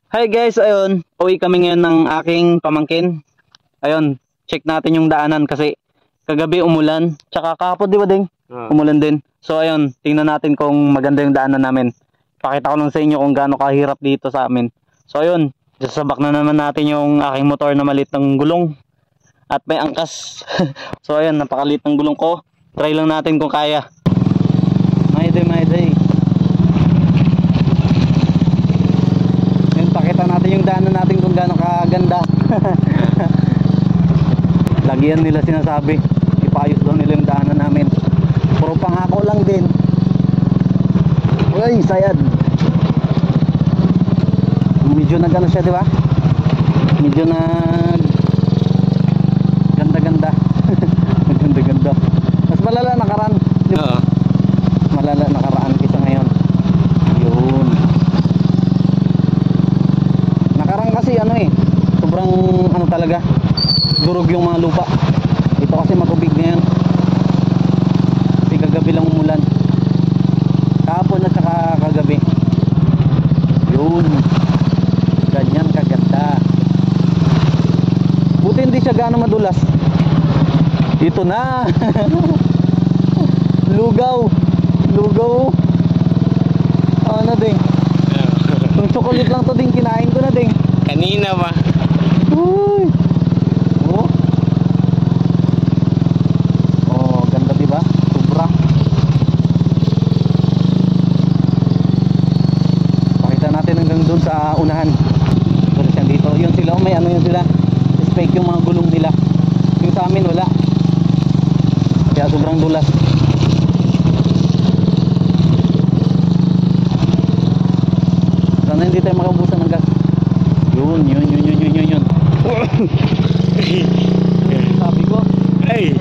Hi guys, ayun, uwi kami ngayon ng aking pamangkin. Ayun, check natin yung daanan kasi kagabi umulan, tsaka kahapon di ba ding? Umulan din. So ayun, tingnan natin kung maganda yung daanan namin. Pakita ko lang sa inyo kung gaano kahirap dito sa amin. So ayun, sasabak na naman natin yung aking motor na maliit ng gulong. At may angkas. So ayun, napakaliit ng gulong ko. Try lang natin kung kaya. Mayday. Yun, pakita natin yung daanan natin kung gaano kaganda. Lagihan nila sinasabi. Ipayos daw nila yung daanan namin. Puro pangako lang din. Uy, sayad. Medyo nagano siya, di ba? Medyo nag ganda-ganda. Ganda-ganda. Mas malala nakaraan. Oo. Malala nakaraan kita ngayon. Yun. Nakaraan kasi ano sobrang ano talaga. Durog yung mga lupa. Ito kasi matubig ngayon. Kasi kagabi lang umulan. Kahapon at saka kagabi. Yun. Ganyan kaganda. Buti hindi siya gaano madulas. Ito na. Lugaw. Ano ding? Yung chocolate lang to ding, kinain ko na ding. Kanina ba? Uy. Oh, ganda diba? Sobra. Pakita natin hanggang doon sa unahan. Pero siya dito. Yun sila, may ano yun sila. Spike yung mga gulong nila. Yung sa amin wala. Kaya sobrang dulas. Sana hindi tayo makabusan ng gas. Yun. Sabi ko. Ay.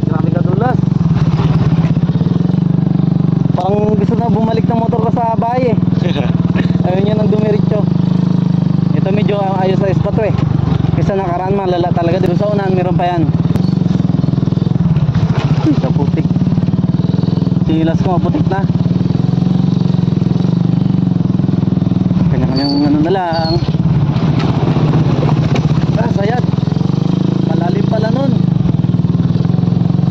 Grabe ka dulas. Parang gusto na bumalik ng motor ko sa bahay Ayun niya nang dumiritso. Ito medyo ayos sa spot Kasi nakaraan malala talaga. Dito sa unahan meron pa yan. Sa putik. Silas ko putik na. Kanya-kanyang ano na lang. Sayad. Malalim pala nun.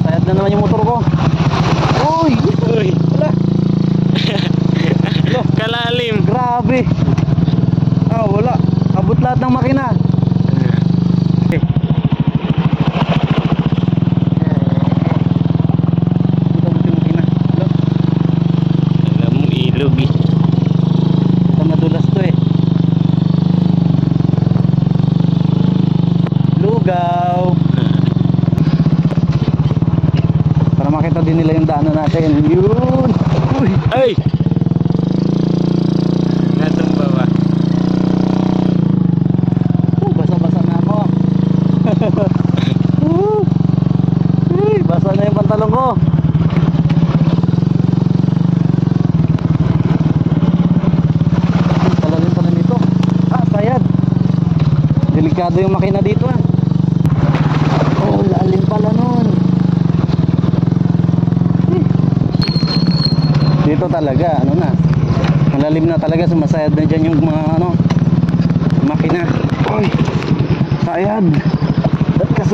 Sayad na naman yung motor ko. Uy! Wala. Kalalim. Grabe. Wala. Abot lahat ng makina. Lugi. Ito madulas to Lugaw. Para makita din nila yung daanan natin. Yun. Uy. Ay. Natumba ba? Basa-basa na ako. Uy, basa na yung pantalon ko. Delikado yung makina dito lalim pala nun. Dito talaga ano na, malalim na talaga, sumasayad na dyan yung mga makina. Sayad. Ba't ka